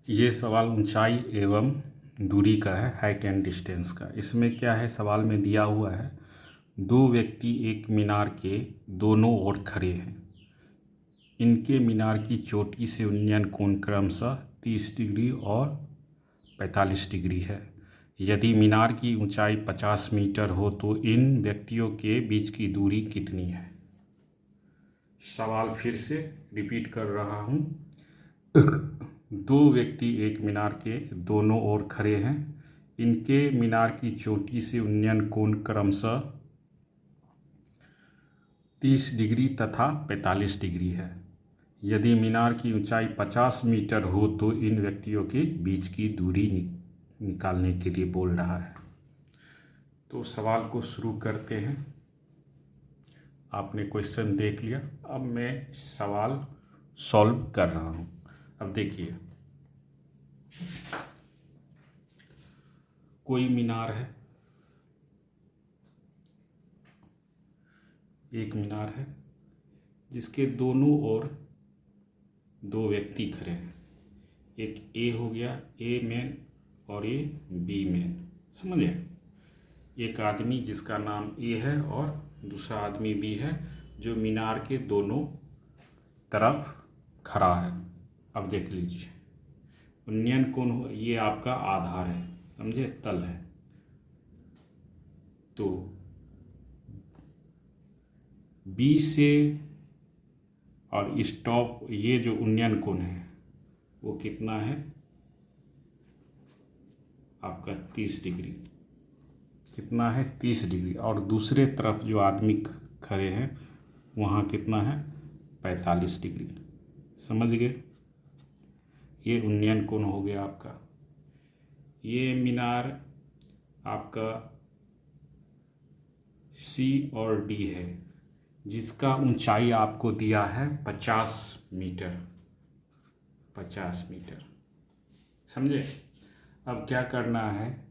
ये सवाल ऊंचाई एवं दूरी का है, हाइट एंड डिस्टेंस का। इसमें क्या है, सवाल में दिया हुआ है दो व्यक्ति एक मीनार के दोनों ओर खड़े हैं। इनके मीनार की चोटी से उन्नयन कोण क्रमशः 30 डिग्री और 45 डिग्री है। यदि मीनार की ऊंचाई 50 मीटर हो तो इन व्यक्तियों के बीच की दूरी कितनी है। सवाल फिर से रिपीट कर रहा हूँ। दो व्यक्ति एक मीनार के दोनों ओर खड़े हैं। इनके मीनार की चोटी से उन्नयन कोण क्रमशः 30 डिग्री तथा 45 डिग्री है। यदि मीनार की ऊंचाई 50 मीटर हो तो इन व्यक्तियों के बीच की दूरी निकालने के लिए बोल रहा है। तो सवाल को शुरू करते हैं। आपने क्वेश्चन देख लिया, अब मैं सवाल सॉल्व कर रहा हूँ। अब देखिए, कोई मीनार है, एक मीनार है जिसके दोनों ओर दो व्यक्ति खड़े हैं। एक ए हो गया, ए मेन, और ये बी मेन, समझे। एक आदमी जिसका नाम ए है और दूसरा आदमी बी है, जो मीनार के दोनों तरफ खड़ा है। अब देख लीजिए, उन्नयन कोण ये आपका आधार है, समझे, तल है। तो बी से और इस टॉप ये जो उन्नयन कोण है वो कितना है आपका 30 डिग्री। कितना है 30 डिग्री। और दूसरे तरफ जो आदमी खड़े हैं वहाँ कितना है 45 डिग्री। समझ गए, ये उन्नयन कोण हो गया आपका। ये मीनार आपका सी और डी है, जिसका ऊंचाई आपको दिया है 50 मीटर। 50 मीटर, समझे। अब क्या करना है,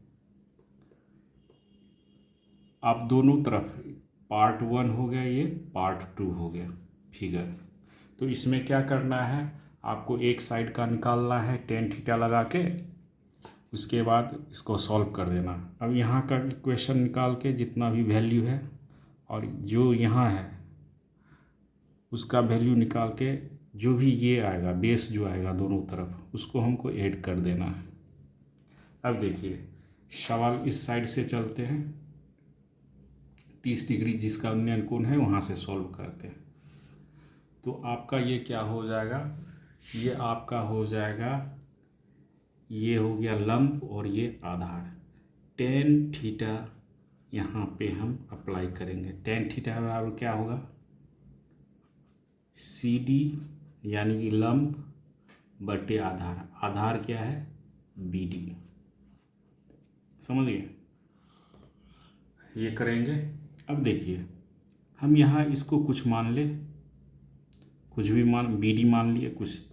आप दोनों तरफ, पार्ट 1 हो गया, ये पार्ट 2 हो गया फिगर। तो इसमें क्या करना है, आपको एक साइड का निकालना है tan थीटा लगा के, उसके बाद इसको सॉल्व कर देना। अब यहाँ का इक्वेशन निकाल के जितना भी वैल्यू है और जो यहाँ है उसका वैल्यू निकाल के, जो भी ये आएगा बेस जो आएगा दोनों तरफ, उसको हमको ऐड कर देना है। अब देखिए, सवाल इस साइड से चलते हैं। 30 डिग्री जिसका उन्नयन कोण है वहाँ से सॉल्व करते हैं। तो आपका ये क्या हो जाएगा, ये आपका हो जाएगा, ये हो गया लंब और ये आधार। tan थीटा यहाँ पे हम अप्लाई करेंगे। tan थीटा बराबर क्या होगा, CD यानी कि लंब बटे आधार। आधार क्या है BD, समझ गए। ये करेंगे। अब देखिए, हम यहाँ इसको कुछ मान ले, कुछ भी मान, BD मान लिए, कुछ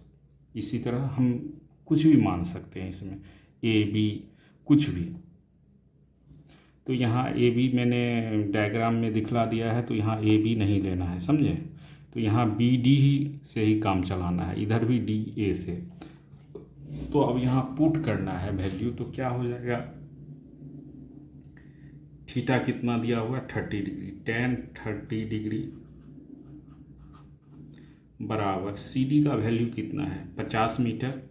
इसी तरह हम कुछ भी मान सकते हैं इसमें, AB कुछ भी। तो यहाँ AB मैंने डायग्राम में दिखला दिया है, तो यहाँ AB नहीं लेना है, समझे। तो यहाँ BD ही से ही काम चलाना है, इधर भी DA से। तो अब यहाँ पुट करना है वैल्यू, तो क्या हो जाएगा, थीटा कितना दिया हुआ है 30 डिग्री। tan 30 डिग्री बराबर CD का वैल्यू कितना है 50 मीटर।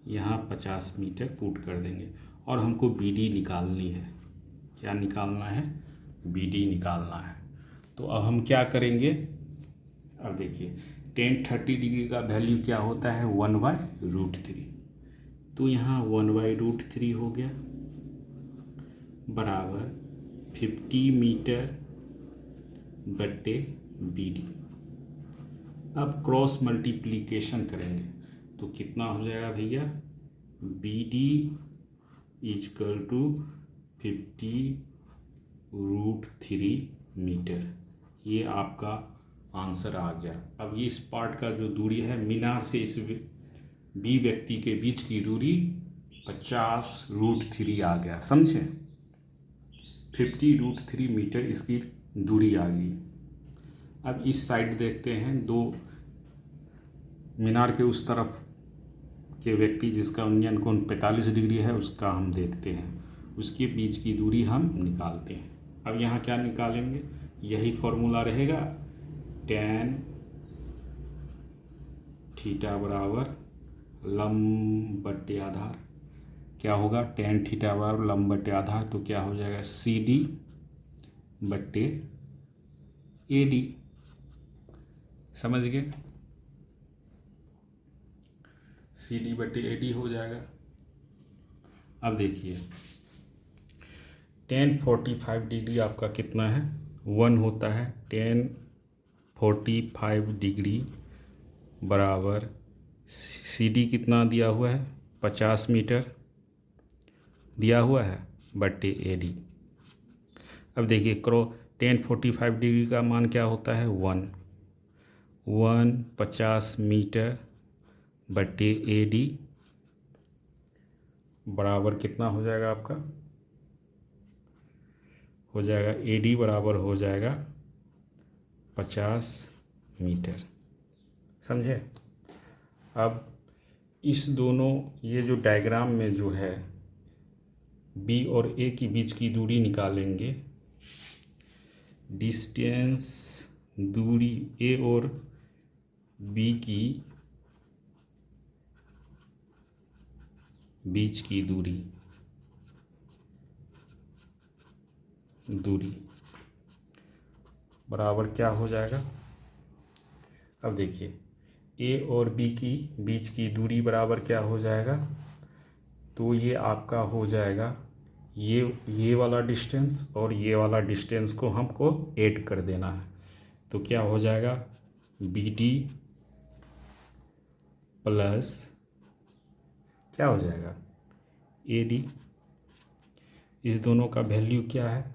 यहाँ 50 मीटर पुट कर देंगे और हमको BD निकालनी है। क्या निकालना है, BD निकालना है। तो अब हम क्या करेंगे, अब देखिए tan 30 डिग्री का वैल्यू क्या होता है 1/√3। तो यहाँ 1/√3 हो गया बराबर 50 मीटर बटे BD। अब क्रॉस मल्टीप्लिकेशन करेंगे तो कितना हो जाएगा भैया, BD इजकल टू 50√3 मीटर। ये आपका आंसर आ गया। अब ये इस पार्ट का जो दूरी है मीनार से इस बी व्यक्ति के बीच की दूरी 50√3 आ गया, समझे। 50√3 मीटर इसकी दूरी आ गई। अब इस साइड देखते हैं, दो मीनार के उस तरफ के व्यक्ति जिसका उन्नयन कोण 45 डिग्री है उसका हम देखते हैं, उसके बीच की दूरी हम निकालते हैं। अब यहाँ क्या निकालेंगे, यही फॉर्मूला रहेगा, tan थीटा बराबर लंब बटे आधार। क्या होगा, tan थीटा बराबर लंब बटे आधार, तो क्या हो जाएगा CD बटे AD। समझ गए, CD बटे AD हो जाएगा। अब देखिए tan 45 डिग्री आपका कितना है, 1 होता है। tan 45 डिग्री बराबर CD कितना दिया हुआ है, 50 मीटर दिया हुआ है, बटे AD। अब देखिए tan 45 डिग्री का मान क्या होता है, 1 50 मीटर बटे AD बराबर कितना हो जाएगा आपका, हो जाएगा AD बराबर हो जाएगा 50 मीटर। समझे। अब इस दोनों, ये जो डायग्राम में जो है B और A के बीच की दूरी निकालेंगे। डिस्टेंस, दूरी A और B की बीच की दूरी बराबर क्या हो जाएगा। अब देखिए A और B की बीच की दूरी बराबर क्या हो जाएगा, तो ये आपका हो जाएगा ये वाला डिस्टेंस और ये वाला डिस्टेंस को हमको ऐड कर देना है। तो क्या हो जाएगा, BD प्लस क्या हो जाएगा AD। इस दोनों का वैल्यू क्या है,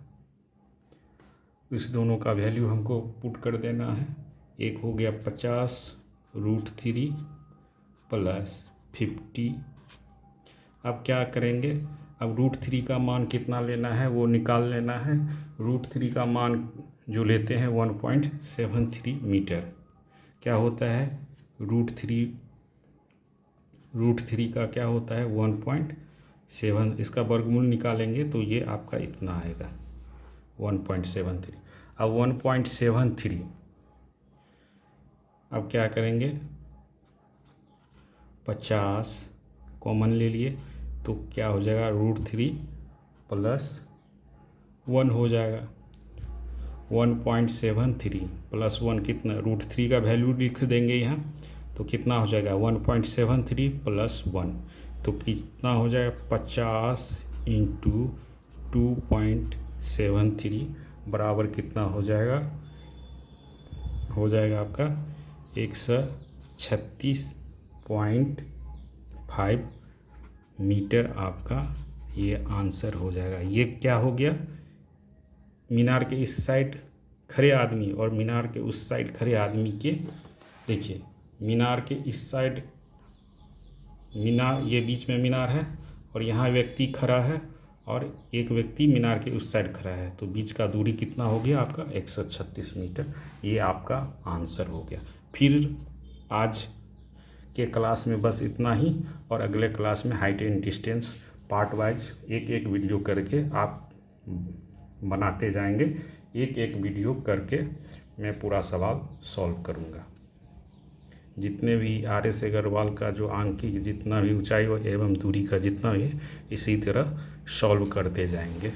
इस दोनों का वैल्यू हमको पुट कर देना है। एक हो गया 50√3 प्लस 50। अब क्या करेंगे, अब √3 का मान कितना लेना है वो निकाल लेना है। √3 का मान जो लेते हैं 1.73 मीटर। क्या होता है, √3 का क्या होता है 1.7, इसका वर्गमूल निकालेंगे तो ये आपका इतना आएगा 1.73। अब 1.73, अब क्या करेंगे 50 कॉमन ले लिए तो क्या हो जाएगा, √3 प्लस 1 हो जाएगा। 1.73 प्लस 1 कितना, √3 का वैल्यू लिख देंगे यहाँ, तो कितना हो जाएगा 1.73 प्लस 1, तो कितना हो जाएगा 50 × 2.73 बराबर कितना हो जाएगा आपका 136.5 मीटर आपका ये आंसर हो जाएगा। ये क्या हो गया, मीनार के इस साइड खड़े आदमी और मीनार के उस साइड खड़े आदमी के, देखिए मीनार के इस साइड मीनार, ये बीच में मीनार है और यहाँ व्यक्ति खड़ा है और एक व्यक्ति मीनार के उस साइड खड़ा है, तो बीच का दूरी कितना हो गया आपका 136 मीटर। ये आपका आंसर हो गया। फिर आज के क्लास में बस इतना ही, और अगले क्लास में height and distance part wise एक एक वीडियो करके आप बनाते जाएंगे। एक एक वीडियो करके मैं पूरा सवाल सॉल्व करूँगा। जितने भी RS अग्रवाल का जो आंकी जितना भी ऊंचाई एवं दूरी का जितना भी है, इसी तरह सॉल्व करते जाएंगे।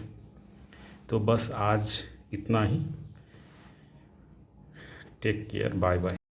तो बस आज इतना ही। Take care, bye bye.